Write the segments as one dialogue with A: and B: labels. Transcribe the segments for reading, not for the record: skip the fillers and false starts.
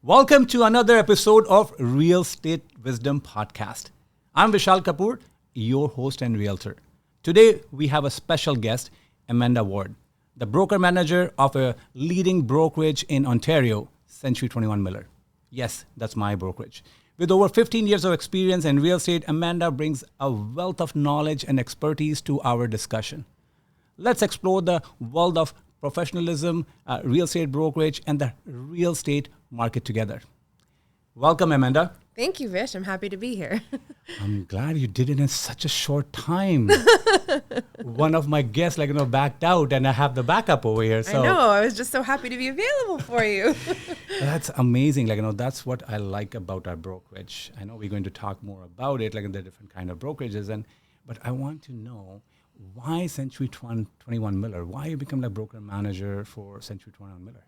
A: Welcome to another episode of Real Estate Wisdom Podcast. I'm Vishal Kapoor, your host and realtor. Today, we have a special guest, Amanda Ward, the broker manager of a leading brokerage in Ontario, Century 21 Miller. Yes, that's my brokerage. With over 15 years of experience in real estate, Amanda brings a wealth of knowledge and expertise to our discussion. Let's explore the world of professionalism, real estate brokerage, and the real estate market together. Welcome, Amanda.
B: Thank you, Vish. I'm happy to be here.
A: I'm glad you did it in such a short time. One of my guests, backed out, and I have the backup over here.
B: So I know. I was just so happy to be available for you.
A: That's amazing. That's what I like about our brokerage. I know we're going to talk more about it, the different kind of brokerages, but I want to know why Century 21 Miller? Why you become broker manager for Century 21 Miller?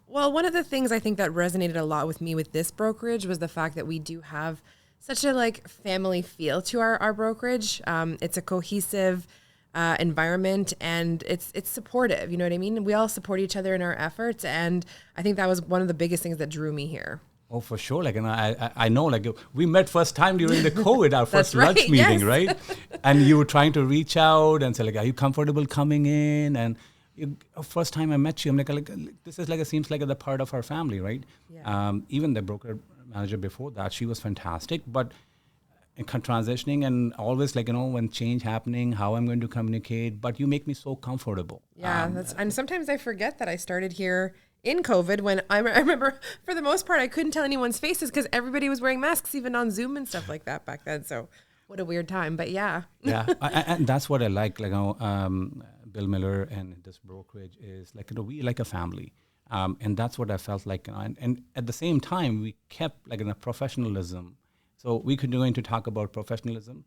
B: Well, one of the things I think that resonated a lot with me with this brokerage was the fact that we do have such a family feel to our brokerage. It's a cohesive environment, and it's supportive. You know what I mean? We all support each other in our efforts, and I think that was one of the biggest things that drew me here.
A: Oh, for sure. I know, we met first time during the COVID, our first
B: right,
A: lunch meeting,
B: yes.
A: right? And you were trying to reach out and say, are you comfortable coming in? And first time I met you, I'm this is seems like the part of our family, right?
B: Yeah.
A: Even the broker manager before that, she was fantastic, but in transitioning and always when change happening, how I'm going to communicate, but you make me so comfortable.
B: Yeah, and sometimes I forget that I started here in COVID when I remember for the most part, I couldn't tell anyone's faces because everybody was wearing masks, even on Zoom and stuff like that back then. So what a weird time, but yeah.
A: Yeah, and that's what I like, Bill Miller and this brokerage is we like a family. And that's what I felt like, and at the same time, we kept a professionalism. So we could going to talk about professionalism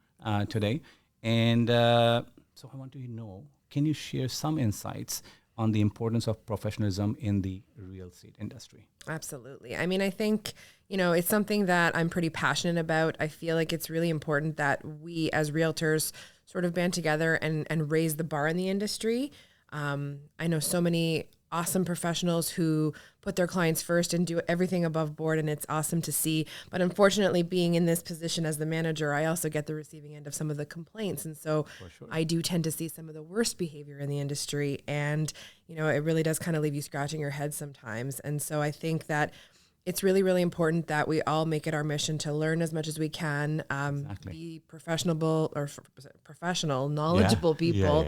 A: today. And so I want to know, can you share some insights on the importance of professionalism in the real estate industry?
B: Absolutely. I mean, I think, it's something that I'm pretty passionate about. I feel like it's really important that we as realtors sort of band together and raise the bar in the industry. I know so many awesome professionals who put their clients first and do everything above board, and it's awesome to see. But unfortunately, being in this position as the manager, I also get the receiving end of some of the complaints. And so sure. I do tend to see some of the worst behavior in the industry. And, it really does kind of leave you scratching your head sometimes. And so I think that it's really, really important that we all make it our mission to learn as much as we can,
A: exactly.
B: be professional, knowledgeable people,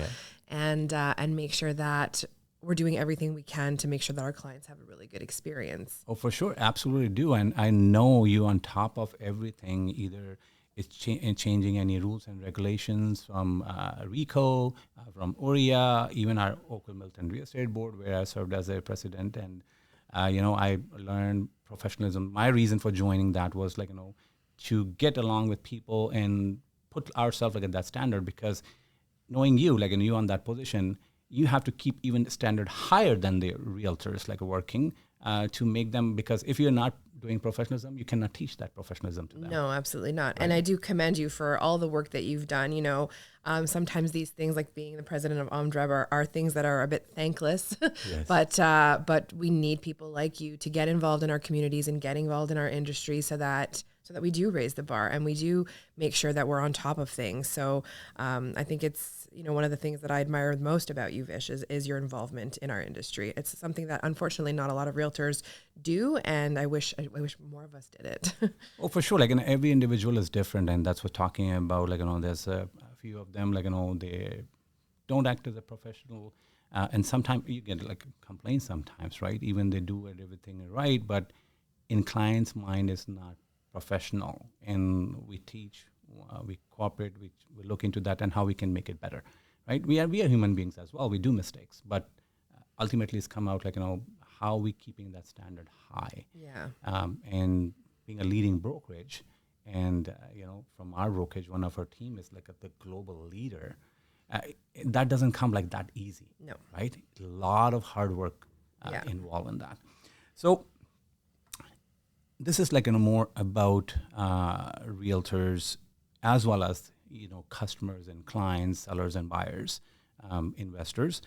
A: yeah.
B: And make sure that we're doing everything we can to make sure that our clients have a really good experience.
A: Oh, for sure. Absolutely do. And I know you on top of everything, either it's changing any rules and regulations from RICO, from ORIA, even our Oakville Milton Real Estate Board, where I served as a president. And, I learned professionalism. My reason for joining that was to get along with people and put ourselves at that standard, because knowing you, and you on that position, you have to keep even the standard higher than the realtors working to make them, because if you're not doing professionalism, you cannot teach that professionalism to them.
B: No, absolutely not.
A: Right.
B: And I do commend you for all the work that you've done. Sometimes these things like being the president of OMDREB are things that are a bit thankless,
A: Yes.
B: but we need people like you to get involved in our communities and get involved in our industry so that we do raise the bar and we do make sure that we're on top of things. So I think it's, one of the things that I admire most about you, Vish, is your involvement in our industry. It's something that unfortunately not a lot of realtors do, and I wish more of us did it.
A: Oh, for sure. Every individual is different, and that's what talking about. There's a few of them, they don't act as a professional, and sometimes you get complaints sometimes, right? Even they do everything right, but in client's mind is not professional, and we teach, we cooperate, we look into that and how we can make it better, right? We are human beings as well. We do mistakes, but ultimately it's come out how we keeping that standard high.
B: Yeah.
A: And being a leading brokerage, and from our brokerage, one of our team is the global leader. That doesn't come that easy.
B: No.
A: Right? A lot of hard work involved in that. So this is more about realtors as well as customers and clients, sellers and buyers, investors.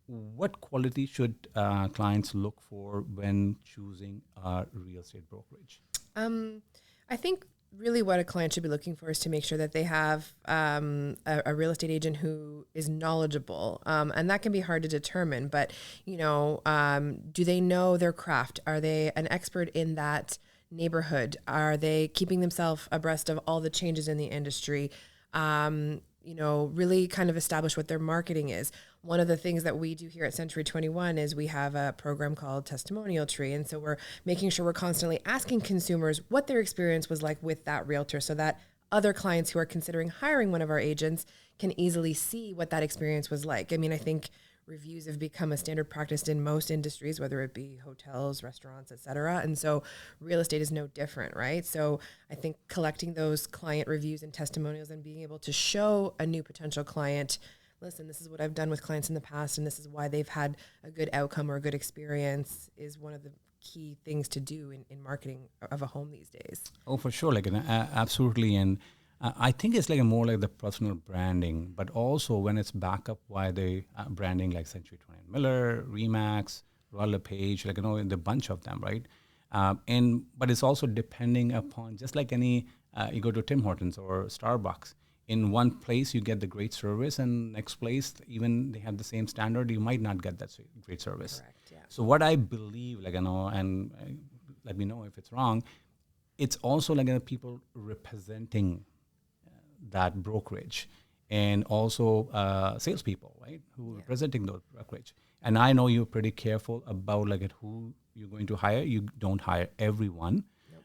A: what quality should clients look for when choosing a real estate brokerage?
B: I think really what a client should be looking for is to make sure that they have a real estate agent who is knowledgeable. And that can be hard to determine, but, do they know their craft? Are they an expert in that neighborhood? Are they keeping themselves abreast of all the changes in the industry? Really kind of establish what their marketing is. One of the things that we do here at Century 21 is we have a program called Testimonial Tree. And so we're making sure we're constantly asking consumers what their experience was like with that realtor so that other clients who are considering hiring one of our agents can easily see what that experience was like. I mean, I think reviews have become a standard practice in most industries, whether it be hotels, restaurants, et cetera. And so real estate is no different, right? So I think collecting those client reviews and testimonials and being able to show a new potential client, listen, this is what I've done with clients in the past, and this is why they've had a good outcome or a good experience, is one of the key things to do in marketing of a home these days.
A: Oh, for sure, absolutely. And I think it's like more like the personal branding, but also when it's back up by the branding like Century 21 Miller, Remax, Royal LePage, the bunch of them, right? But it's also depending upon, just like any, you go to Tim Hortons or Starbucks. In one place you get the great service, and next place, even they have the same standard, you might not get that great service.
B: Correct, yeah.
A: So what I believe, and let me know if it's wrong, it's also people representing that brokerage, and also salespeople, right, who are representing those brokerage. And I know you're pretty careful about who you're going to hire. You don't hire everyone.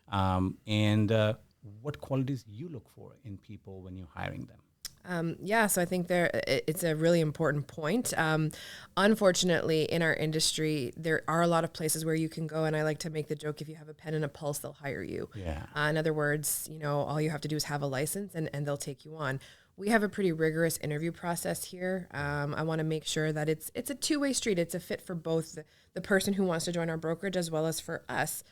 A: Nope. And what qualities you look for in people when you're hiring them?
B: So I think it's a really important point. Unfortunately, in our industry, there are a lot of places where you can go, and I like to make the joke, if you have a pen and a pulse, they'll hire you.
A: Yeah.
B: In other words, all you have to do is have a license, and they'll take you on. We have a pretty rigorous interview process here. I want to make sure that it's a two-way street. It's a fit for both the person who wants to join our brokerage as well as for us.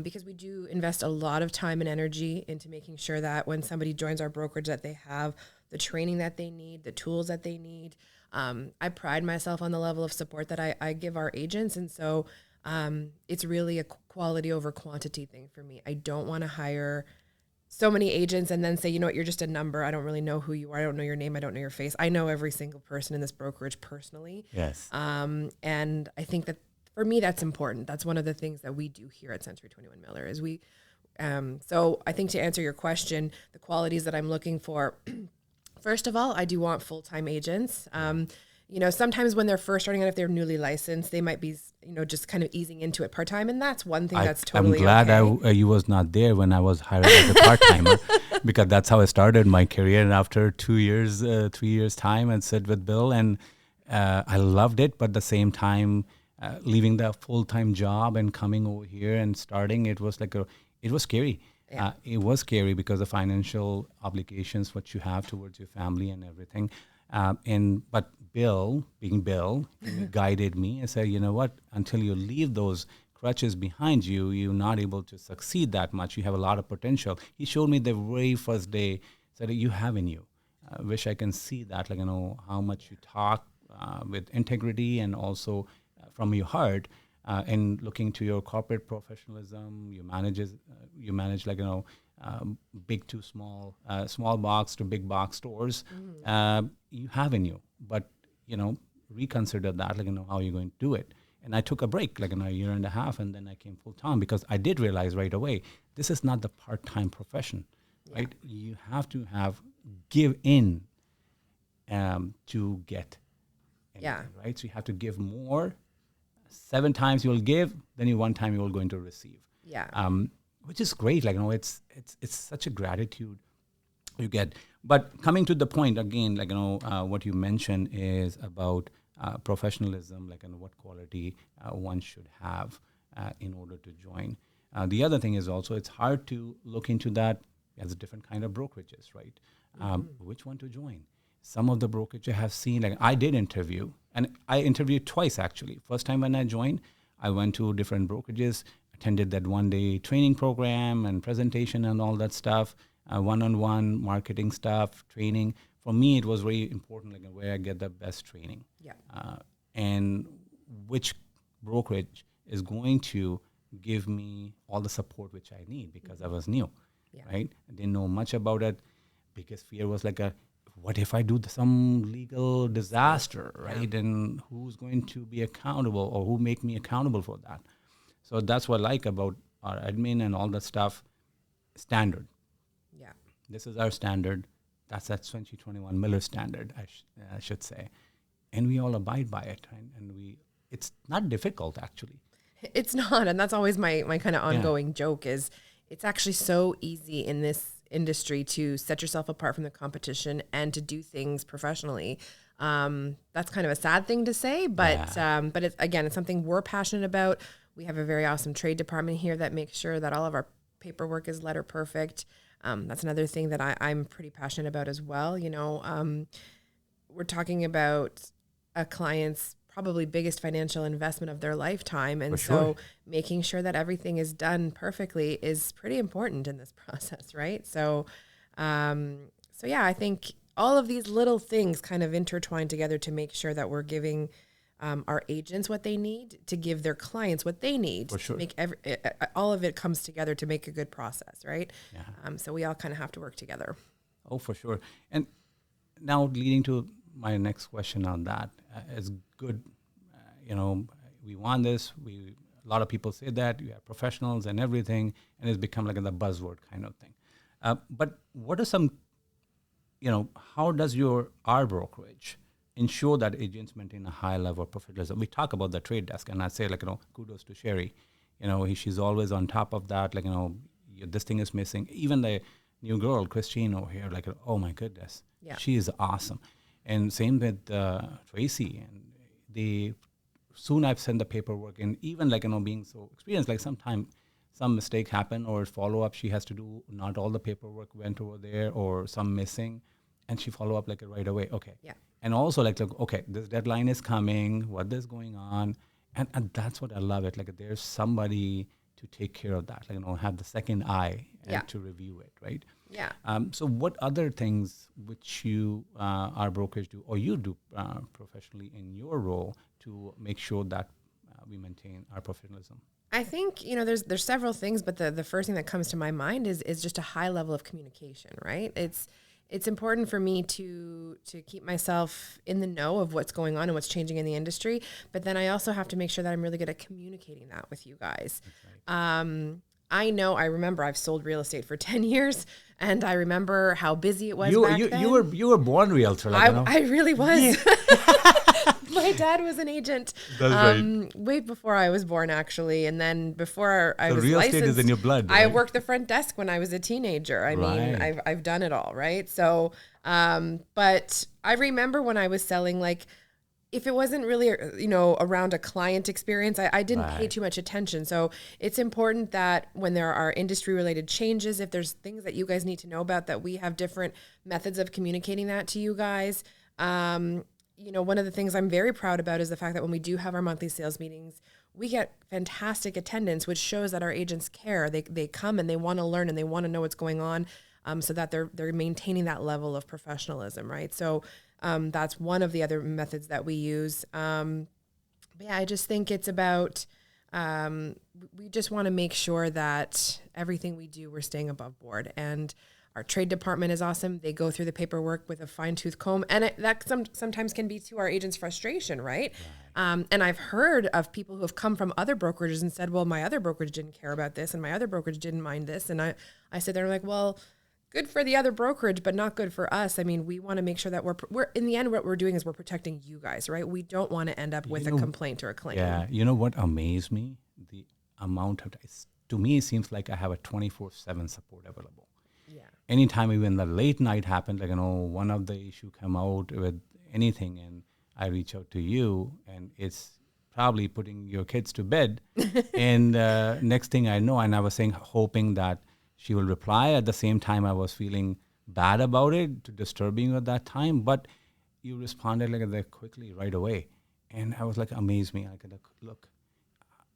B: Because we do invest a lot of time and energy into making sure that when somebody joins our brokerage, that they have the training that they need, the tools that they need. I pride myself on the level of support that I give our agents. And so it's really a quality over quantity thing for me. I don't want to hire so many agents and then say, you know what, you're just a number. I don't really know who you are. I don't know your name. I don't know your face. I know every single person in this brokerage personally.
A: Yes.
B: And I think that for me, that's important. That's one of the things that we do here at Century 21 Miller is we. So I think to answer your question, the qualities that I'm looking for, first of all, I do want full-time agents. Sometimes when they're first starting out, if they're newly licensed, they might be, just kind of easing into it part-time. And that's one thing that's totally okay.
A: I'm glad you was not there when I was hired as a part-timer because that's how I started my career. And after 3 years time, I sat with Bill and I loved it. But at the same time, leaving the full-time job and coming over here and starting, it was it was scary. Yeah. It was scary because of financial obligations, what you have towards your family and everything. But Bill, being Bill, guided me and said, you know what, until you leave those crutches behind you, you're not able to succeed that much. You have a lot of potential. He showed me the very first day, said, you have in you. I wish I can see that, how much you talk with integrity and also from your heart, and looking to your corporate professionalism. You manage big to small, small box to big box stores. You have in you, but reconsider that, how you're going to do it. And I took a break, a year and a half, and then I came full time because I did realize right away, this is not the part-time profession, right? You have to give in to get anything, right? So you have to give more. 7 times you will give, then 1 time you will going to receive.
B: Yeah.
A: Which is great. It's such a gratitude you get. But coming to the point again, what you mentioned is about professionalism, what quality one should have in order to join. The other thing is also it's hard to look into that as a different kind of brokerages, right? Which one to join? Some of the brokerage I have seen, I did interview, and I interviewed twice actually. First time when I joined, I went to different brokerages, attended that 1-day training program and presentation and all that stuff, one-on-one marketing stuff, training. For me, it was very important, where I get the best training.
B: Yeah.
A: and which brokerage is going to give me all the support which I need, because I was new, right? I didn't know much about it. Biggest fear was like, what if I do some legal disaster, right? And who's going to be accountable, or who make me accountable for that? So that's what I like about our admin and all that stuff. Standard.
B: Yeah.
A: This is our standard. That's that 2021 Miller standard, I should say. And we all abide by it. And it's not difficult, actually.
B: It's not. And that's always my kind of
A: Yeah.
B: ongoing joke is it's actually so easy in this industry to set yourself apart from the competition and to do things professionally. That's kind of a sad thing to say, but it's, again, it's something we're passionate about. We have a very awesome trade department here that makes sure that all of our paperwork is letter perfect. That's another thing that I'm pretty passionate about as well. You know, we're talking about a client's probably biggest financial investment of their lifetime. And so making sure that everything is done perfectly is pretty important in this process, right? So, yeah, I think all of these little things kind of intertwine together to make sure that we're giving our agents what they need to give their clients what they need to make all of it comes together to make a good process, right? So we all kind of have to work together.
A: Oh, for sure. And now leading to my next question on that, is good. We want this. A lot of people say that you have professionals and everything, and it's become like the buzzword kind of thing. But what are some, how does our brokerage ensure that agents maintain a high level of professionalism? We talk about the trade desk, and I say kudos to Sherry. She's always on top of that. This thing is missing. Even the new girl, Christine over here, oh my goodness, she is awesome. And same with Tracy. And soon I've sent the paperwork, and even being so experienced, sometimes some mistake happened or follow up she has to do. Not all the paperwork went over there, or some missing, and she follow up right away. Okay.
B: Yeah.
A: And also okay, this deadline is coming. What is going on? And that's what I love it. There's somebody to take care of that. Have the second eye and to review it, right?
B: Yeah.
A: So what other things which our brokerage do, or you do professionally in your role to make sure that we maintain our professionalism?
B: I think, there's several things, but the first thing that comes to my mind is just a high level of communication, right? It's important for me to keep myself in the know of what's going on and what's changing in the industry. But then I also have to make sure that I'm really good at communicating that with you guys. Right. I remember I've sold real estate for 10 years, and I remember how busy it was back then.
A: You were born realtor.
B: I really was. Yeah. My dad was an agent.
A: That's right.
B: Way before I was born, actually. And then before I was
A: real
B: licensed,
A: estate is in your blood, right?
B: I worked the front desk when I was a teenager. I mean, I've done it all, right? So, but I remember when I was selling, if it wasn't really, around a client experience, I didn't pay too much attention. So it's important that when there are industry related changes, if there's things that you guys need to know about, that we have different methods of communicating that to you guys. One of the things I'm very proud about is the fact that when we do have our monthly sales meetings, we get fantastic attendance, which shows that our agents care. They come and they want to learn and they want to know what's going on, so that they're maintaining that level of professionalism, right? So that's one of the other methods that we use. I just think it's about, we just want to make sure that everything we do, we're staying above board. And our trade department is awesome. They go through the paperwork with a fine-tooth comb, and that sometimes can be to our agents' frustration, right? And I've heard of people who have come from other brokerages and said, well, my other brokerage didn't care about this, and my other brokerage didn't mind this. And I said, they're like, well, good for the other brokerage, but not good for us. I mean, we want to make sure that we're in the end, what we're doing is we're protecting you guys, right? We don't want to end up with a complaint or a claim.
A: Yeah. You know what amazed me? The amount of, to me, it seems like I have a 24/7 support available.
B: Yeah.
A: Anytime even the late night happened, one of the issue come out with anything, and I reach out to you, and it's probably putting your kids to bed. And next thing I know, and I was hoping that she will reply. At the same time, I was feeling bad about it, to disturbing you at that time, but you responded that quickly right away. And I was amazed me. Look,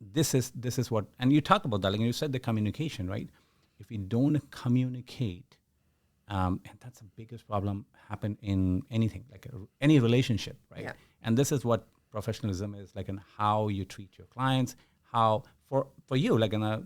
A: this is what, and you talk about that, you said the communication, right? If we don't communicate, and that's the biggest problem happen in anything, any relationship, right? Yeah. And this is what professionalism is like in how you treat your clients, how for you, like in a,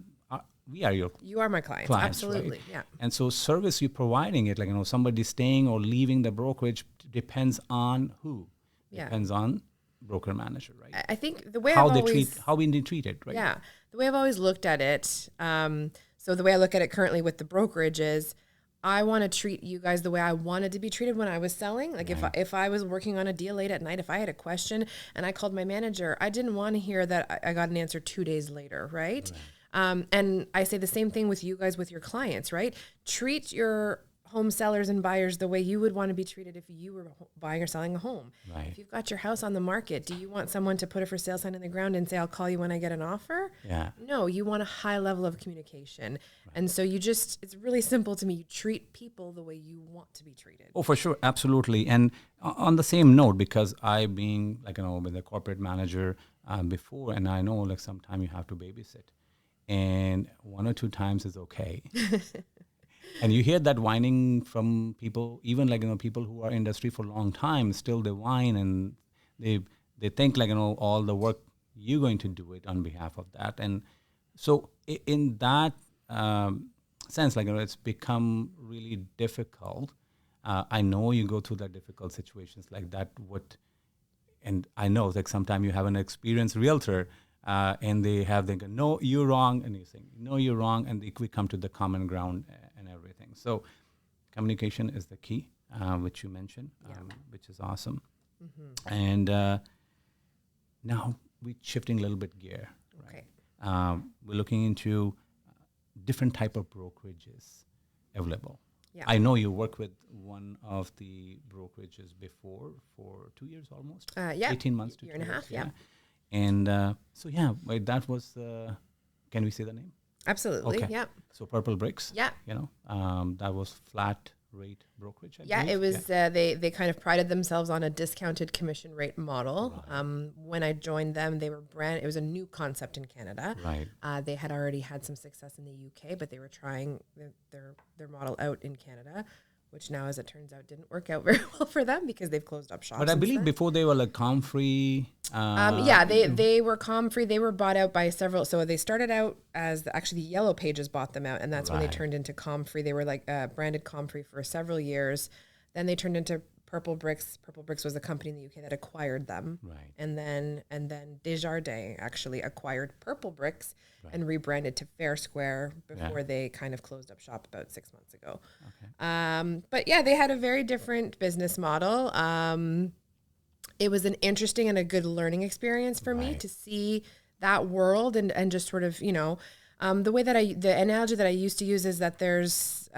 A: we are your
B: You are my clients.
A: clients,
B: Absolutely.
A: right?
B: Yeah.
A: And so service you're providing it, like, somebody staying or leaving the brokerage depends on who?
B: Yeah.
A: Depends on broker manager, right?
B: I think the way
A: How
B: I've
A: they
B: always,
A: treat, how we need to treat it, right?
B: yeah, the way I've always looked at it, so the way I look at it currently with the brokerage is I want to treat you guys the way I wanted to be treated when I was selling. Like if I was working on a deal late at night, if I had a question and I called my manager, I didn't want to hear that I got an answer 2 days later, right? And I say the same thing with you guys, with your clients, right? Treat your home sellers and buyers the way you would want to be treated if you were buying or selling a home.
A: Right.
B: If you've got your house on the market, do you want someone to put a for sale sign in the ground and say, I'll call you when I get an offer?
A: Yeah.
B: No, you want a high level of communication. And so it's really simple to me. You treat people the way you want to be treated.
A: Oh, for sure. Absolutely. And on the same note, because I being like, with a corporate manager before, and I know like sometime you have to babysit, and 1 or 2 times is okay. And you hear that whining from people, even like, people who are in industry for a long time, still they whine and they think like, all the work you're going to do it on behalf of that. And so in that sense, like, it's become really difficult. I know you go through that difficult situations like that. And I know like sometimes you have an experienced realtor and they go, no, you're wrong. And you say, no, you're wrong. And we come to the common ground and everything. So communication is the key, which you mentioned, which is awesome. Mm-hmm. And now we're shifting a little bit gear. Right? Okay. We're looking into different type of brokerages available. Yeah. I know you worked with one of the brokerages before for 2 years almost. 18 months to 2 years. Year and a half, yeah. And so, that was, can we say the name?
B: Absolutely, okay. Yeah.
A: So Purple Bricks.
B: Yeah.
A: That was flat rate brokerage. I
B: believe. It was, they kind of prided themselves on a discounted commission rate model. Right. When I joined them, it was a new concept in Canada.
A: Right.
B: They had already had some success in the UK, but they were trying their model out in Canada, which now, as it turns out, didn't work out very well for them because they've closed up shop.
A: But I believe before they were like Comfree.
B: They were Comfree. They were bought out by several. So they started out as the Yellow Pages bought them out, and that's when they turned into Comfree. They were like branded Comfree for several years. Then they turned into Purple Bricks. Purple Bricks was a company in the UK that acquired them.
A: Right.
B: And then Desjardins actually acquired Purple Bricks and rebranded to Fair Square before they kind of closed up shop about 6 months ago. Okay. But they had a very different business model. It was an interesting and a good learning experience for me to see that world and just sort of, the way that the analogy that I used to use is that there's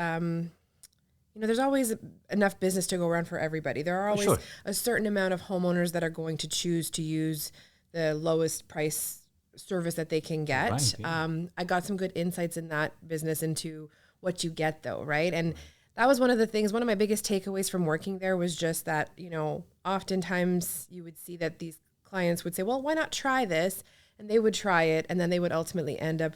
B: always enough business to go around for everybody. There are always a certain amount of homeowners that are going to choose to use the lowest price service that they can get. Right, yeah. I got some good insights in that business into what you get though, right? And that was one of my biggest takeaways from working there was just that, oftentimes you would see that these clients would say, well, why not try this? And they would try it, and then they would ultimately end up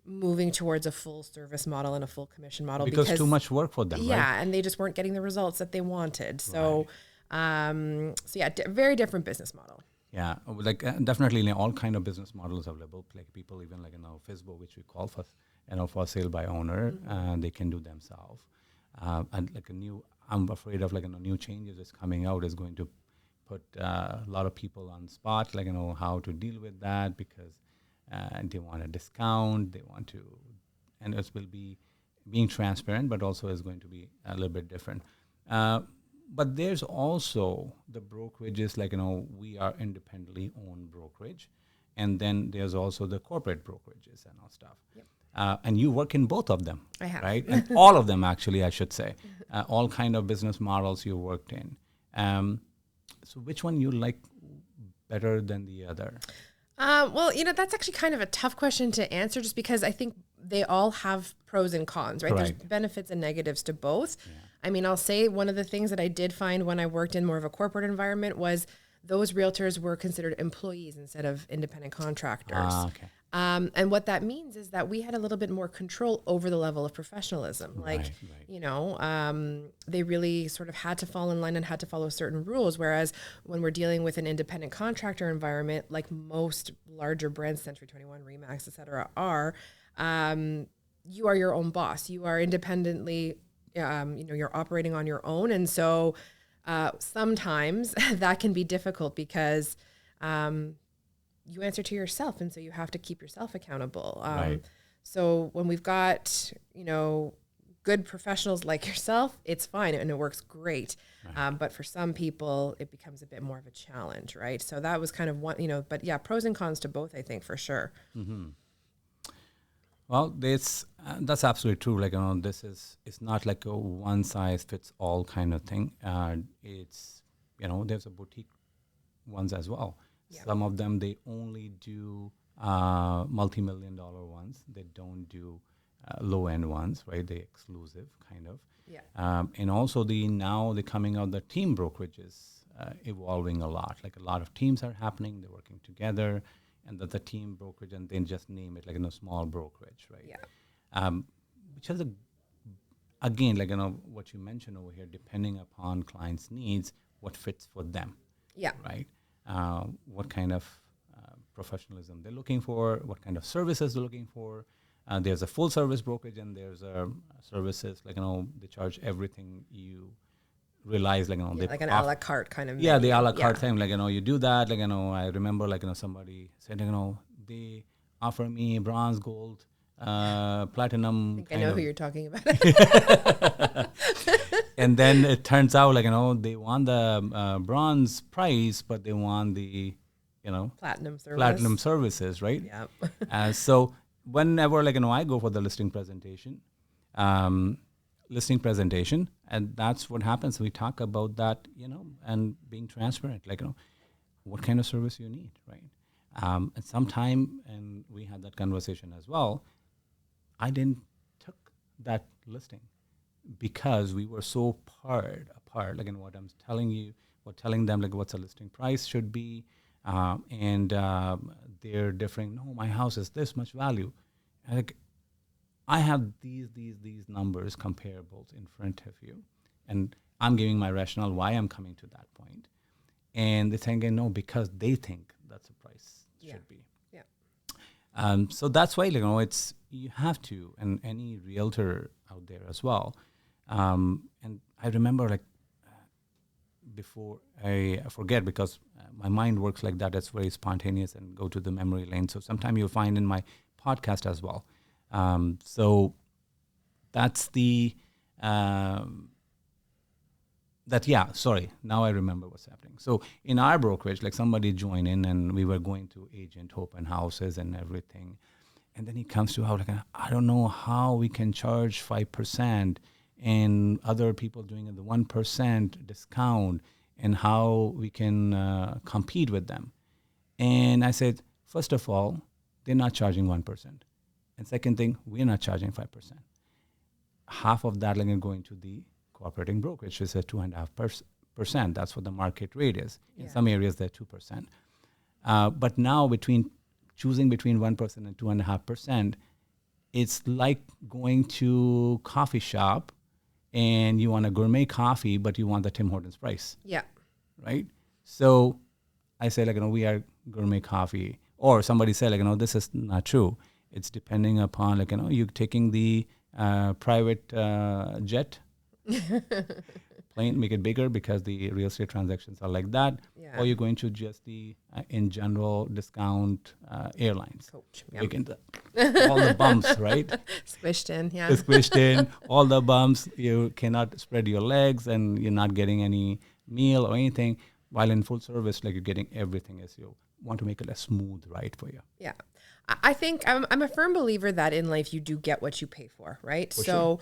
B: moving towards a full service model and a full commission model
A: because too much work for them.
B: Yeah, right? And they just weren't getting the results that they wanted. So, very different business model.
A: Yeah, like definitely all kind of business models available. Like people even like FISBO, which we call for sale by owner, and they can do themselves. And like I'm afraid of like new changes is coming out is going to put a lot of people on spot, like how to deal with that because they want a discount, they want to, and it will be being transparent, but also is going to be a little bit different. But there's also the brokerages, like we are independently owned brokerage, and then there's also the corporate brokerages and all stuff. Yep. And you work in both of them,
B: I have.
A: Right? And all of them, actually, I should say. All kind of business models you worked in. So which one you like better than the other?
B: Well, that's actually kind of a tough question to answer just because I think they all have pros and cons, right? There's benefits and negatives to both. Yeah. I mean, I'll say one of the things that I did find when I worked in more of a corporate environment was those realtors were considered employees instead of independent contractors. And what that means is that we had a little bit more control over the level of professionalism. Like, they really sort of had to fall in line and had to follow certain rules. Whereas when we're dealing with an independent contractor environment, like most larger brands, Century 21, Remax, et cetera, are, you are your own boss. You are independently, you're operating on your own. And so sometimes that can be difficult because you answer to yourself, and so you have to keep yourself accountable. So when we've got, good professionals like yourself, it's fine and it works great. But for some people, it becomes a bit more of a challenge, right? So that was kind of one, but yeah, pros and cons to both, I think, for sure.
A: Mm-hmm. Well, that's absolutely true. Like, it's not like a one size fits all kind of thing. It's, there's a boutique ones as well. Yeah. Some of them, they only do multi-million-dollar ones. They don't do low-end ones, right? They're exclusive, kind of.
B: Yeah.
A: And also now they're coming out, the team brokerage is evolving a lot. Like a lot of teams are happening. They're working together. And the team brokerage, and then just name it like small brokerage, right?
B: Yeah.
A: Which is again, like what you mentioned over here, depending upon clients' needs, what fits for them.
B: Yeah.
A: Right. What kind of professionalism they're looking for, what kind of services they're looking for. There's a full service brokerage, and there's services like they charge everything you realize, like
B: like an a la carte kind of menu.
A: Yeah, the a la carte thing, like you do that, like I remember, like somebody said, they offer me bronze, gold, platinum.
B: I think I know who you're talking about.
A: And then it turns out, like they want the bronze price, but they want the platinum services, right?
B: Yeah.
A: So whenever, like I go for the listing presentation, and that's what happens. We talk about that, and being transparent, like what kind of service you need, right? And sometime, and we had that conversation as well, I didn't took that listing because we were so apart, like in what I'm telling them, like what's a listing price should be, and they're differing. No, my house is this much value. And like, I have these numbers comparables in front of you, and I'm giving my rationale why I'm coming to that point. And they're saying, no, because they think that's the price should be.
B: Yeah.
A: So that's why, it's, you have to, and any realtor out there as well. And I remember, before I forget, because my mind works like that, it's very spontaneous and go to the memory lane. So sometime you'll find in my podcast as well. So that's now I remember what's happening. So in our brokerage, like somebody joined in and we were going to agent open houses and everything. And then he comes to how, I don't know how we can charge 5% and other people doing the 1% discount, and how we can compete with them. And I said, first of all, they're not charging 1%. And second thing, we're not charging 5%. Half of that going to the cooperating brokerage, which is 2.5%. That's what the market rate is. In some areas, they're 2%. But now choosing between 1% and 2.5%, it's like going to coffee shop and you want a gourmet coffee, but you want the Tim Hortons price.
B: Yeah.
A: Right? So I say, we are gourmet coffee. Or somebody said, this is not true. It's depending upon, you're taking the private jet, plane, make it bigger because the real estate transactions are like that.
B: Yeah.
A: Or you're going to just the, in general, discount airlines.
B: Coach.
A: All the bumps, right?
B: Squished in, yeah.
A: Squished in, all the bumps. You cannot spread your legs and you're not getting any meal or anything. While in full service, you're getting everything as you want to make it a smooth ride for you.
B: Yeah. I think I'm a firm believer that in life you do get what you pay for, right?
A: Sure.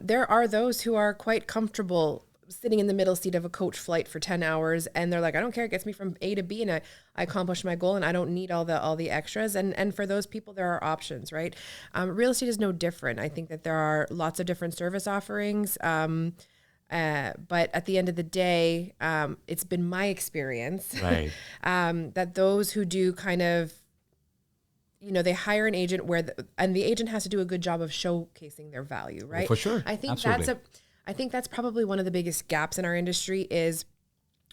B: There are those who are quite comfortable sitting in the middle seat of a coach flight for 10 hours and they're like, I don't care, it gets me from A to B and I accomplish my goal and I don't need all the extras. And for those people, there are options, right? Real estate is no different. I think that there are lots of different service offerings. But at the end of the day, it's been my experience
A: right.
B: That those who do kind of they hire an agent and the agent has to do a good job of showcasing their value, right?
A: For sure.
B: I think
A: Absolutely.
B: I think that's probably one of the biggest gaps in our industry is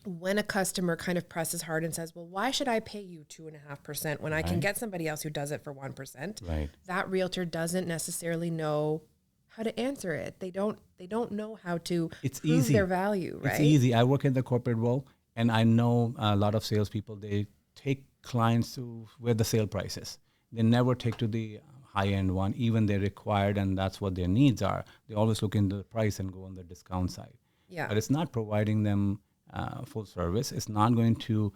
B: when a customer kind of presses hard and says, well, why should I pay you 2.5% when I can get somebody else who does it for 1%?
A: Right.
B: That realtor doesn't necessarily know how to answer it. They don't know how to prove their value, right?
A: It's easy. I work in the corporate world, and I know a lot of salespeople, they take clients to where the sale price is. They never take to the high-end one, even they're required, and that's what their needs are. They always look into the price and go on the discount side.
B: Yeah.
A: But it's not providing them full service. It's not going to,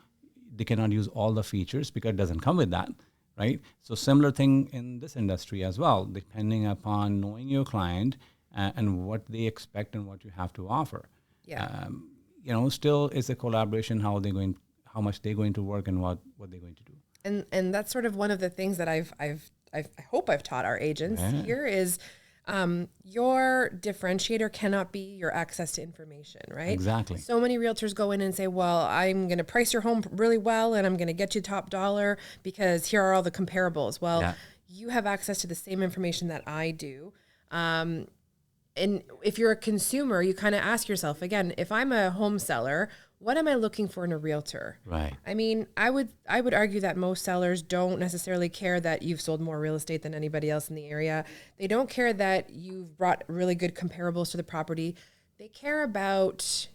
A: they cannot use all the features because it doesn't come with that, right? So similar thing in this industry as well, depending upon knowing your client and what they expect and what you have to offer.
B: Yeah.
A: Still it's a collaboration, how much they're going to work and what they're going to do.
B: And that's sort of one of the things that I hope I've taught our agents here is your differentiator cannot be your access to information, right?
A: Exactly.
B: So many realtors go in and say, well, I'm going to price your home really well and I'm going to get you top dollar because here are all the comparables. Well, you have access to the same information that I do. And if you're a consumer, you kind of ask yourself, again, if I'm a home seller, what am I looking for in a realtor?
A: Right.
B: I mean, I would argue that most sellers don't necessarily care that you've sold more real estate than anybody else in the area. They don't care that you've brought really good comparables to the property. They care about,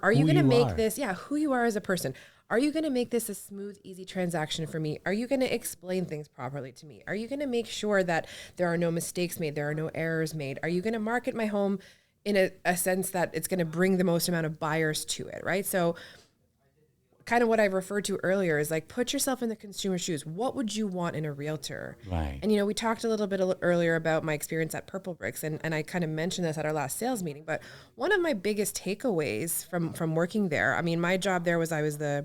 B: are you going to make this, who you are as a person. Are you going to make this a smooth, easy transaction for me? Are you going to explain things properly to me? Are you going to make sure that there are no mistakes made, there are no errors made? Are you going to market my home in a sense that it's going to bring the most amount of buyers to it, right? So kind of what I referred to earlier is like, put yourself in the consumer's shoes. What would you want in a realtor?
A: Right.
B: And, we talked a little bit earlier about my experience at Purple Bricks, and I kind of mentioned this at our last sales meeting, but one of my biggest takeaways from working there, I mean, my job there was I was the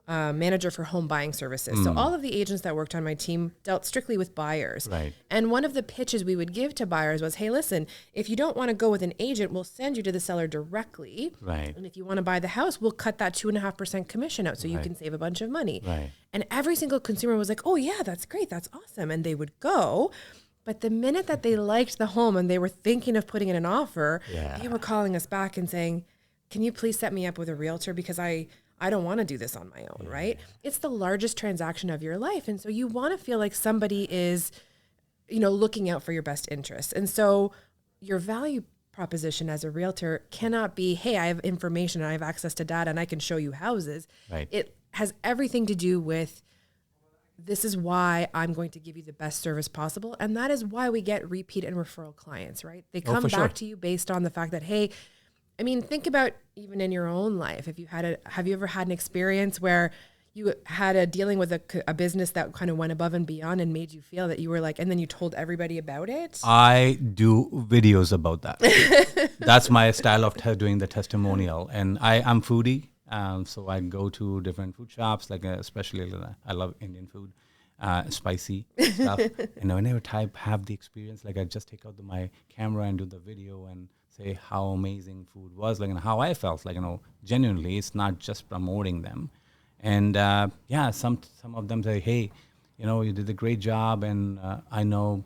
B: manager for home buying services. So all of the agents that worked on my team dealt strictly with buyers.
A: Right.
B: And one of the pitches we would give to buyers was, hey, listen, if you don't want to go with an agent, we'll send you to the seller directly.
A: Right.
B: And if you want to buy the house, we'll cut that 2.5% commission out so you can save a bunch of money.
A: Right.
B: And every single consumer was like, oh yeah, that's great. That's awesome. And they would go. But the minute that they liked the home and they were thinking of putting in an offer, they were calling us back and saying, can you please set me up with a realtor because I don't want to do this on my own, right? It's the largest transaction of your life. And so you want to feel like somebody is, looking out for your best interests. And so your value proposition as a realtor cannot be, hey, I have information, I have access to data, and I can show you houses.
A: Right.
B: It has everything to do with, this is why I'm going to give you the best service possible. And that is why we get repeat and referral clients, right? They come back to you based on the fact that, hey, I mean, think about even in your own life. Have you ever had an experience where you had a dealing with a business that kind of went above and beyond and made you feel that you were like, and then you told everybody about it?
A: I do videos about that. That's my style of doing the testimonial. And I'm foodie. So I go to different food shops, like especially I love Indian food, spicy stuff. And whenever I have the experience, like I just take out my camera and do the video and say how amazing food was, like, and how I felt, like, genuinely. It's not just promoting them. And some of them say, hey, you did a great job, and I know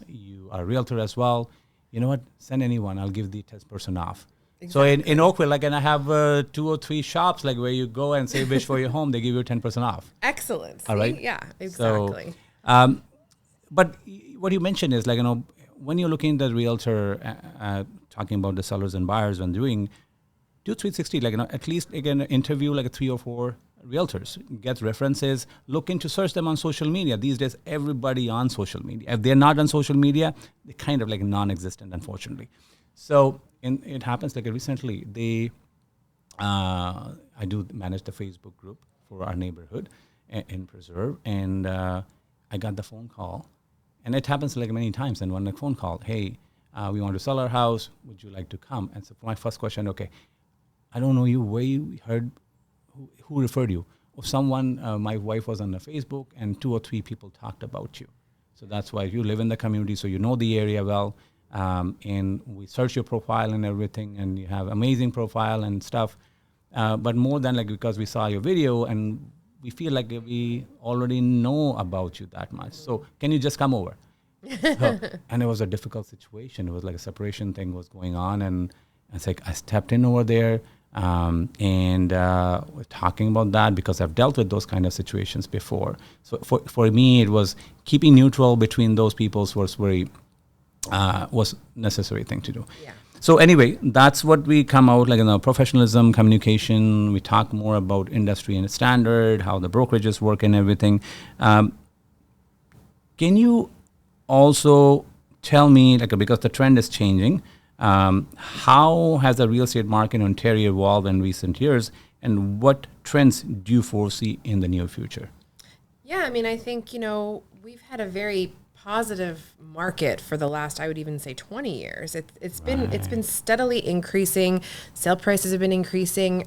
A: you are a realtor as well. You know what? Send anyone. I'll give the 10% off. Exactly. So in Oakville, like, and I have 2 or 3 shops, like, where you go and say wish for your home, they give you 10% off.
B: Excellent.
A: All right.
B: Yeah, exactly.
A: So, but what you mentioned is, like, when you're looking at the realtor, talking about the sellers and buyers, when doing, do 360, like, at least, again, interview like 3 or 4 realtors, get references, look into, search them on social media. These days, everybody on social media. If they're not on social media, they're kind of like non-existent, unfortunately. So it happens, like, recently, I do manage the Facebook group for our neighborhood in Preserve, and I got the phone call. And it happens like many times. And when the phone call, hey, we want to sell our house. Would you like to come? And so my first question, okay, I don't know you. Where you heard? Who referred you? Or someone, my wife was on the Facebook, and 2 or 3 people talked about you. So that's why you live in the community, so you know the area well. And we search your profile and everything, and you have amazing profile and stuff. But more than, like, because we saw your video and we feel like we already know about you that much. So can you just come over? So, and it was a difficult situation. It was like a separation thing was going on, and it's like I stepped in over there, and we're talking about that because I've dealt with those kind of situations before. So for me, it was keeping neutral between those peoples was necessary thing to do.
B: Yeah.
A: So anyway, that's what we come out like professionalism, communication. We talk more about industry and standard, how the brokerages work and everything. Can you also tell me, like, because the trend is changing, how has the real estate market in Ontario evolved in recent years, and what trends do you foresee in the near future?
B: Yeah, I mean, I think, we've had a very positive market for the last, I would even say 20 years. It's been steadily increasing. Sale prices have been increasing.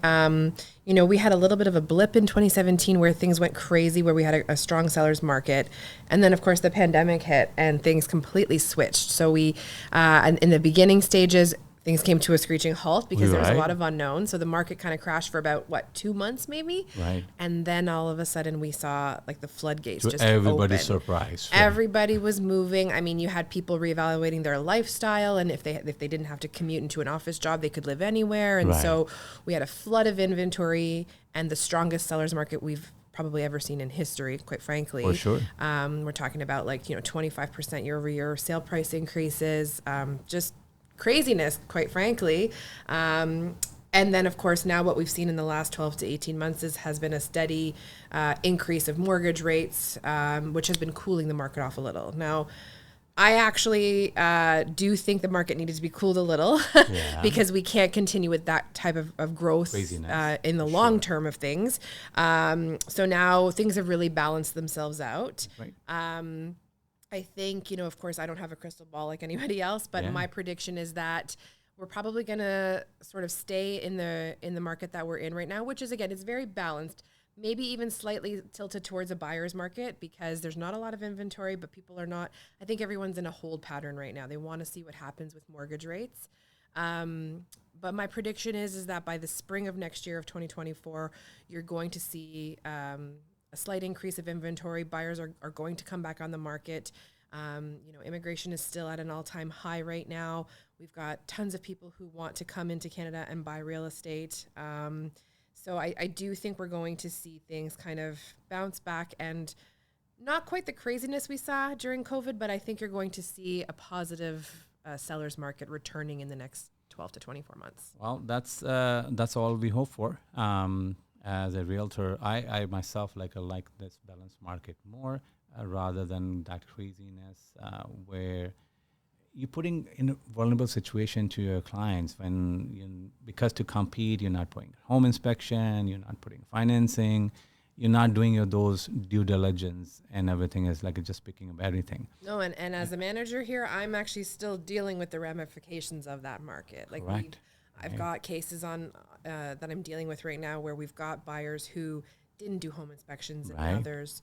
B: We had a little bit of a blip in 2017 where things went crazy, where we had a strong seller's market. And then, of course, the pandemic hit and things completely switched. So in the beginning stages, things came to a screeching halt because there was a lot of unknown. So the market kind of crashed for about 2 months maybe.
A: Right.
B: And then all of a sudden we saw like the floodgates just
A: everybody's
B: open.
A: surprised.
B: Everybody was moving. I mean, you had people reevaluating their lifestyle, and if they didn't have to commute into an office job, they could live anywhere. And so we had a flood of inventory and the strongest sellers market we've probably ever seen in history, quite frankly.
A: For sure.
B: We're talking about 25% year over year sale price increases, just craziness, quite frankly. And then, of course, now what we've seen in the last 12 to 18 months has been a steady increase of mortgage rates, which has been cooling the market off a little. Now, I actually do think the market needed to be cooled a little because we can't continue with that type of growth in the long term of things. So now things have really balanced themselves out.
A: Right.
B: I think, of course, I don't have a crystal ball like anybody else, but my prediction is that we're probably going to sort of stay in the market that we're in right now, which is, again, it's very balanced, maybe even slightly tilted towards a buyer's market because there's not a lot of inventory, but people are not, I think everyone's in a hold pattern right now. They want to see what happens with mortgage rates. But my prediction is that by the spring of next year of 2024, you're going to see a slight increase of inventory. Buyers are going to come back on the market. Immigration is still at an all-time high right now. We've got tons of people who want to come into Canada and buy real estate. So I do think we're going to see things kind of bounce back, and not quite the craziness we saw during COVID, but I think you're going to see a positive seller's market returning in the next 12 to 24 months.
A: Well, that's all we hope for. As a realtor, I myself like this balanced market more rather than that craziness where you're putting in a vulnerable situation to your clients because to compete, you're not putting home inspection, you're not putting financing, you're not doing those due diligence, and everything is like just picking up everything.
B: No, and as a manager here, I'm actually still dealing with the ramifications of that market. Like I've got cases on that I'm dealing with right now where we've got buyers who didn't do home inspections, and now there's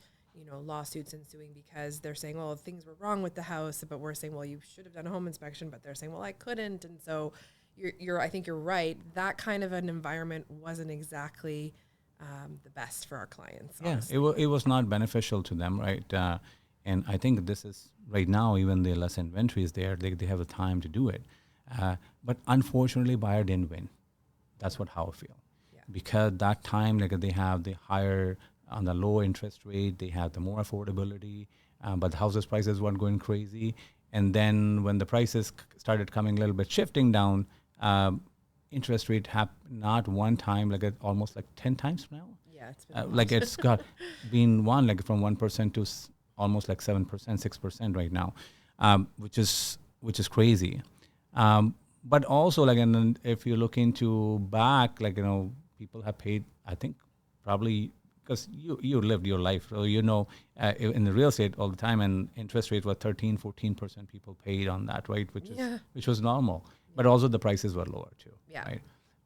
B: lawsuits ensuing because they're saying, well, things were wrong with the house, but we're saying, well, you should have done a home inspection, but they're saying, well, I couldn't. And so I think you're right. That kind of an environment wasn't exactly the best for our clients.
A: Honestly. It was not beneficial to them, right? And I think this is right now, even the less inventory is there, they have the time to do it. But unfortunately, buyer didn't win. That's how I feel. Yeah. Because that time, they have the higher on the low interest rate, they have the more affordability, but the houses prices weren't going crazy. And then when the prices started coming a little bit shifting down, interest rate not one time, almost 10 times now.
B: Yeah, it's been
A: it's got been from 1% to almost 7%, 6% right now, which is crazy. But also and then if you look into back, people have paid, I think probably because you lived your life, so in the real estate all the time, and interest rate was 13, 14% people paid on that, right? Which was normal, but also the prices were lower too, right?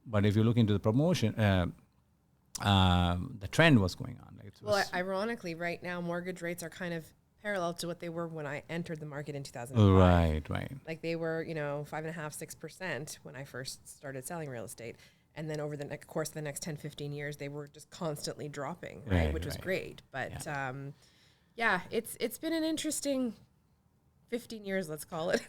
A: But if you look into the promotion, the trend was going on.
B: Ironically, right now mortgage rates are kind of parallel to what they were when I entered the market in 2005.
A: Right.
B: Like they were, 5.5%, 6% when I first started selling real estate. And then over the course of the next 10, 15 years, they were just constantly dropping, right? Which was great. But it's been an interesting 15 years, let's call it.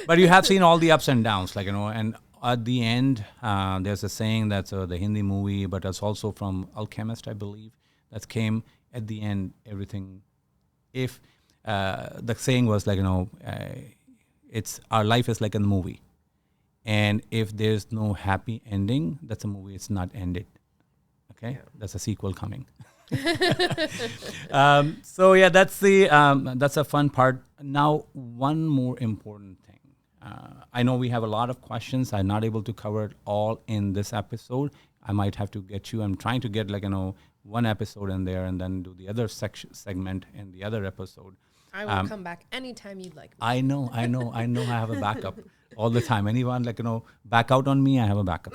A: But you have seen all the ups and downs, like, and at the end, there's a saying that's the Hindi movie, but it's also from Alchemist, I believe, that came at the end, everything. If the saying was like, it's our life is like a movie. And if there's no happy ending, that's a movie, it's not ended. Okay? Yeah. That's a sequel coming. So yeah, that's a fun part. Now, one more important thing. I know we have a lot of questions. I'm not able to cover it all in this episode. I might have to get you. I'm trying to get one episode in there and then do the other segment in the other episode.
B: I will come back anytime you'd like me.
A: I know. I have a backup all the time. Anyone back out on me, I have a backup.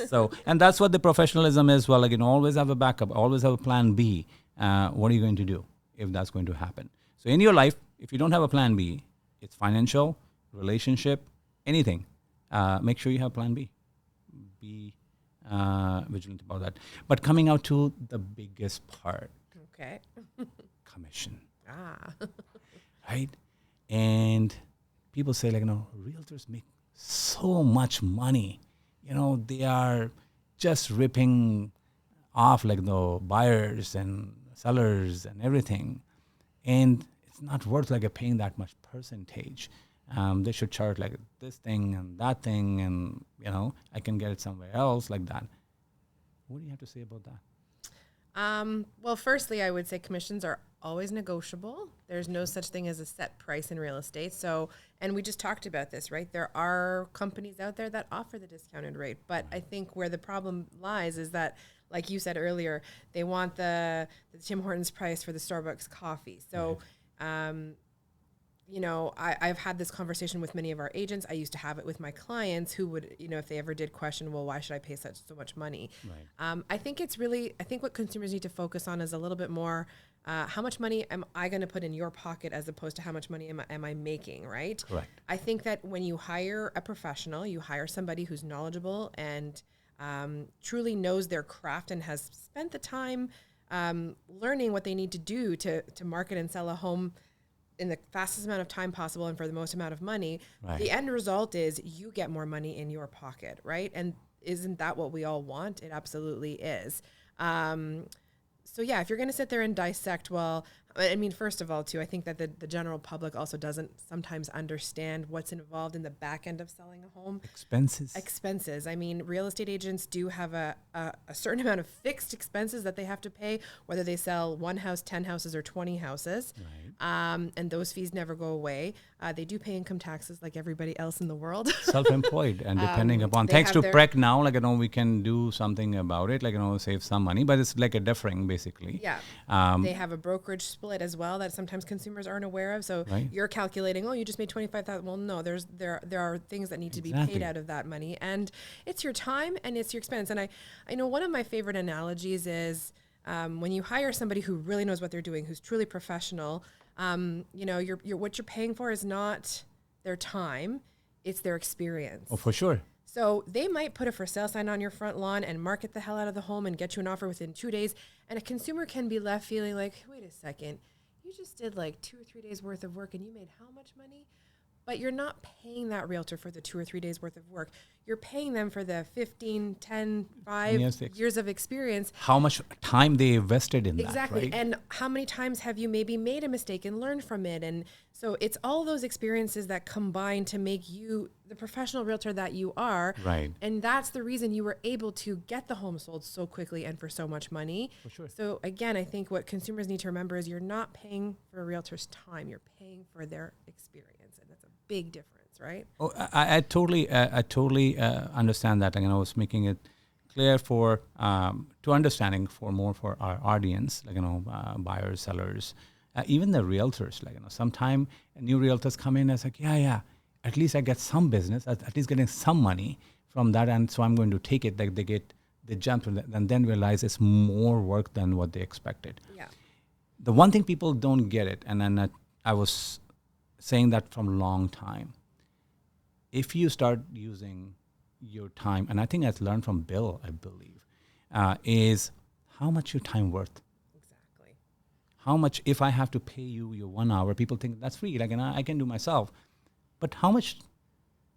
A: So, and that's what the professionalism is. Well, always have a backup, always have a plan B. What are you going to do if that's going to happen? So in your life, if you don't have a plan B, it's financial, relationship, anything. Make sure you have plan B. Be vigilant about that. But coming out to the biggest part.
B: Okay.
A: Commission.
B: Ah.
A: Right? And people say, realtors make so much money. They are just ripping off the buyers and sellers and everything. And it's not worth paying that much percentage. They should charge this thing and that thing, and I can get it somewhere else like that. What do you have to say about that?
B: Well, firstly, I would say commissions are always negotiable. There's no such thing as a set price in real estate. So, and we just talked about this, right? There are companies out there that offer the discounted rate, but I think where the problem lies is that, like you said earlier, they want the Tim Hortons price for the Starbucks coffee. So, I've had this conversation with many of our agents. I used to have it with my clients who would, if they ever did question, well, why should I pay so much money? Right. I think what consumers need to focus on is a little bit more, how much money am I going to put in your pocket as opposed to how much money am I making, right?
A: Correct.
B: I think that when you hire a professional, you hire somebody who's knowledgeable and truly knows their craft and has spent the time learning what they need to do to market and sell a home in the fastest amount of time possible and for the most amount of money. Right. The end result is you get more money in your pocket, right? And isn't that what we all want? It absolutely is. So yeah, if you're going to sit there and dissect, well, I mean, first of all, too, I think that the general public also doesn't sometimes understand what's involved in the back end of selling a home. Expenses. I mean, real estate agents do have a certain amount of fixed expenses that they have to pay, whether they sell one house, 10 houses, or 20 houses. Right. And those fees never go away. They do pay income taxes like everybody else in the world.
A: Self-employed, and depending upon, thanks to PREC now, we can do something about it, save some money, but it's a differing, basically.
B: Yeah. They have a brokerage split as well that sometimes consumers aren't aware of. So you're calculating, you just made $25,000. Well, no, there are things that need to be paid out of that money, and it's your time and it's your expense. And I know one of my favorite analogies is when you hire somebody who really knows what they're doing, who's truly professional. You're what you're paying for is not their time, it's their experience.
A: Oh, for sure.
B: So they might put a for sale sign on your front lawn and market the hell out of the home and get you an offer within 2 days. And a consumer can be left feeling like, wait a second, you just did 2 or 3 days worth of work and you made how much money? But you're not paying that realtor for the 2 or 3 days worth of work. You're paying them for the 15, 10, 5 years of experience.
A: How much time they invested in
B: exactly.
A: that, right?
B: And how many times have you maybe made a mistake and learned from it? And so it's all those experiences that combine to make you the professional realtor that you are.
A: Right.
B: And that's the reason you were able to get the home sold so quickly and for so much money.
A: For sure.
B: So again, I think what consumers need to remember is you're not paying for a realtor's time. You're paying for their experience. And that's a big difference, right?
A: Oh, I totally understand that. I was making it clear to understanding for our audience, buyers, sellers, even the realtors. Sometime new realtors come in and say, at least I get some business, at least getting some money from that, and so I'm going to take it. They jump from that, and then realize it's more work than what they expected.
B: Yeah.
A: The one thing people don't get it, and then I was saying that from a long time. If you start using your time, and I think I've learned from Bill, I believe, is how much your time worth.
B: Exactly.
A: How much, if I have to pay you your 1 hour, people think that's free, like, and I can do myself. But how much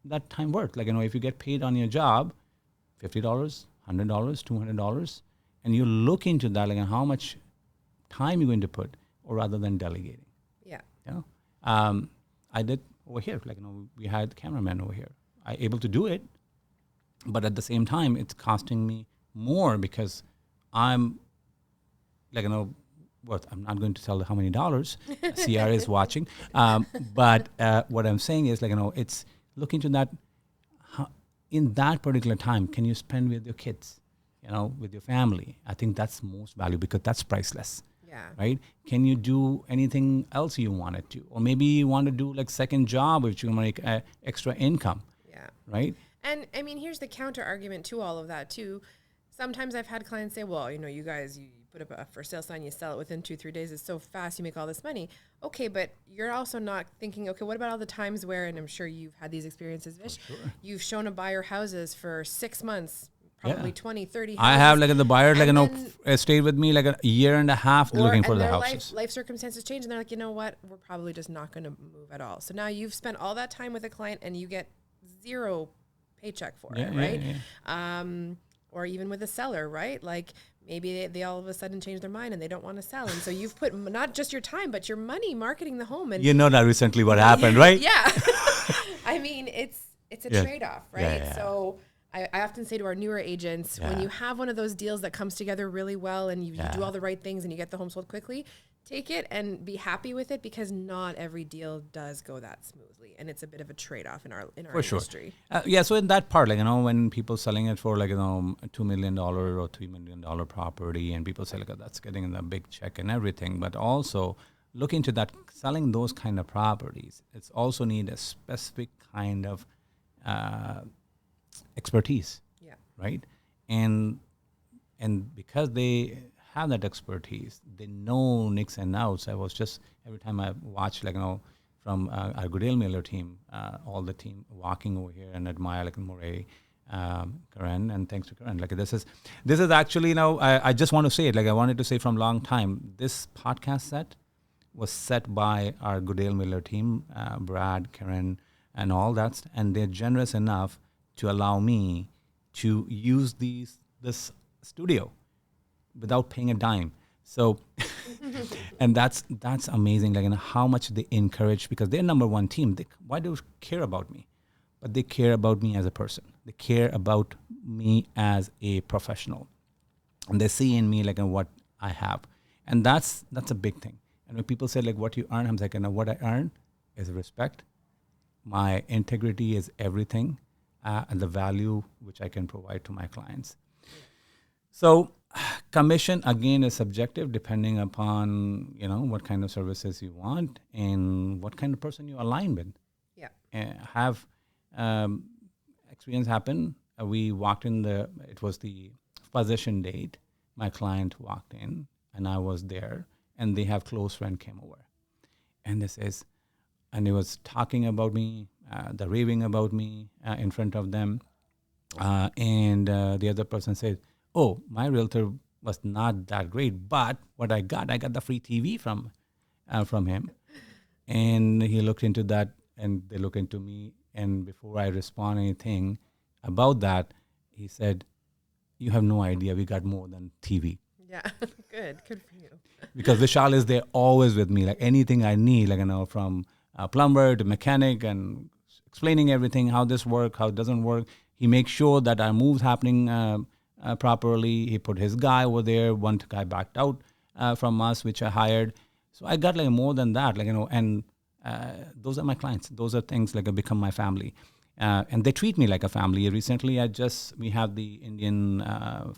A: that time worth? Like, if you get paid on your job, $50, $100, $200, and you look into that, like, and how much time you're going to put, or rather than delegating.
B: Yeah.
A: You know, I did over here. Like, we had cameraman over here. I able to do it, but at the same time, it's costing me more because I'm like, what, I'm not going to tell how many dollars. CR is watching, but what I'm saying is, like, it's look into that. How, in that particular time, can you spend with your kids, with your family? I think that's most valuable because that's priceless.
B: Yeah.
A: Right? Can you do anything else you wanted to? Or maybe you want to do like second job which you make extra income.
B: Yeah.
A: Right?
B: And I mean, here's the counter argument to all of that too. Sometimes I've had clients say, well, you guys, you put up a for sale sign, you sell it within 2-3 days. It's so fast, you make all this money. Okay, but you're also not thinking, okay, what about all the times where, and I'm sure you've had these experiences, Vish,
A: Sure.
B: you've shown a buyer houses for 6 months, probably 20, 30 houses.
A: I have like the buyer,
B: and
A: stayed with me like a year and a half looking for
B: and
A: the
B: their
A: houses.
B: life circumstances change, and they're like, you know what, we're probably just not going to move at all. So now you've spent all that time with a client and you get zero paycheck for it, right? Yeah. Or even with a seller, right? Like maybe they all of a sudden change their mind and they don't want to sell. And so you've put not just your time, but your money marketing the home. And
A: that recently what happened, right?
B: Yeah. I mean, it's a
A: Yeah.
B: trade-off, right?
A: Yeah.
B: So I often say to our newer agents, when you have one of those deals that comes together really well and you do all the right things and you get the home sold quickly, take it and be happy with it, because not every deal does go that smoothly, and it's a bit of a trade-off in our
A: For sure.
B: industry.
A: So in that part, like, when people selling it for like, $2 million or $3 million property, and people say, like, that's getting a big check and everything, but also look into that, selling those kind of properties, it's also need a specific kind of expertise.
B: Yeah.
A: Right. And because they have that expertise, they know nicks and outs. I was just, every time I watch, like, from our Goodale Miller team, all the team walking over here and admire, like, Moray, Karen, and thanks to Karen. Like, this is actually, I just want to say it, like, I wanted to say from long time, this podcast set was set by our Goodale Miller team, Brad, Karen, and all that, and they're generous enough to allow me to use this studio without paying a dime. So, and that's amazing. Like, how much they encourage, because they're number one team. Why do they care about me? But they care about me as a person. They care about me as a professional, and they see in me like what I have, and that's a big thing. And when people say, like, what you earn, I'm like, what I earn is respect. My integrity is everything, and the value which I can provide to my clients. So commission, again, is subjective depending upon, what kind of services you want and what kind of person you align with.
B: Yeah.
A: Have experience happen. We walked in it was the possession date. My client walked in and I was there, and they have close friend came over. And he was talking about me, the raving about me in front of them. And the other person said, oh, my realtor was not that great, but what I got the free TV from him. And he looked into that, and they looked into me. And before I respond anything about that, he said, you have no idea, we got more than TV.
B: Yeah. Good for you.
A: Because Vishal is there always with me, like anything I need, like, from plumber to mechanic, and explaining everything, how this works, how it doesn't work. He makes sure that our move's happening properly. He put his guy over there. One guy backed out from us, which I hired. So I got like more than that, like, and those are my clients. Those are things like become my family. And they treat me like a family. Recently, we have the Indian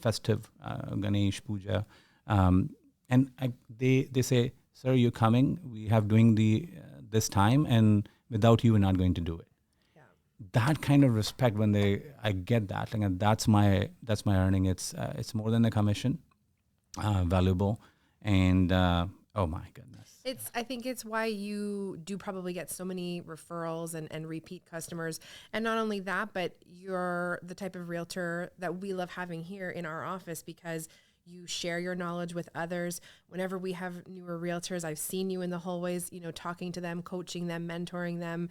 A: festive Ganesh Puja. And they say, sir, you're coming. We have doing this time, and without you, we're not going to do it. Yeah. That kind of respect, when I get that, like, that's my earning. It's more than a commission, valuable, and Oh my goodness.
B: I think it's why you do probably get so many referrals and repeat customers. And not only that, but you're the type of realtor that we love having here in our office because you share your knowledge with others. Whenever we have newer realtors, I've seen you in the hallways, talking to them, coaching them, mentoring them.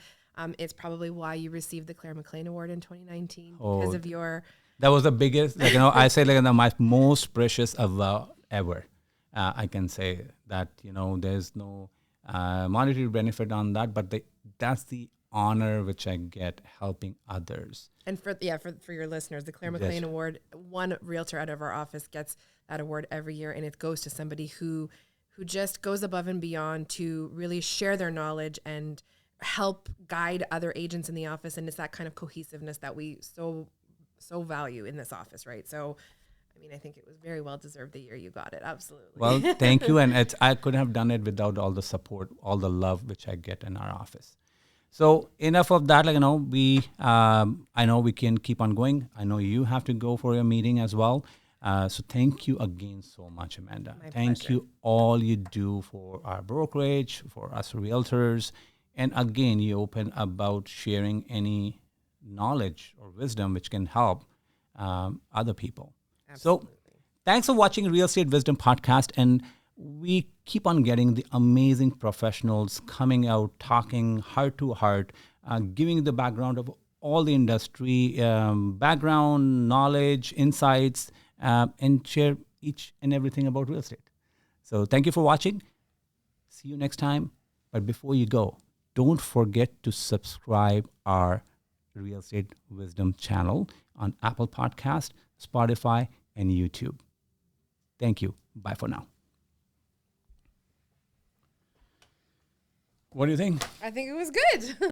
B: It's probably why you received the Claire McLean Award in 2019 because
A: Oh,
B: of your.
A: that was the biggest, I say my most precious award ever. I can say that, there's no monetary benefit on that, but that's the honor which I get helping others.
B: And for your listeners, the Claire
A: Yes.
B: McLean Award, one realtor out of our office gets that award every year, and it goes to somebody who just goes above and beyond to really share their knowledge and help guide other agents in the office. And it's that kind of cohesiveness that we so value in this office, right? So, I mean, I think it was very well deserved the year you got it. Absolutely.
A: Well, thank you. And I couldn't have done it without all the support, all the love which I get in our office. So enough of that. I know we can keep on going. I know you have to go for your meeting as well. So thank you again so much, Amanda.
B: My
A: Thank
B: pleasure.
A: you all you do for our brokerage, for us realtors. And again, you open about sharing any knowledge or wisdom which can help other people.
B: Absolutely.
A: So thanks for watching Real Estate Wisdom Podcast. And we keep on getting the amazing professionals coming out, talking heart to heart, giving the background of all the industry, background, knowledge, insights, and share each and everything about real estate. So thank you for watching. See you next time. But before you go, don't forget to subscribe our Real Estate Wisdom channel on Apple Podcast, Spotify, and YouTube. Thank you. Bye for now. What do you think?
B: I think it was good.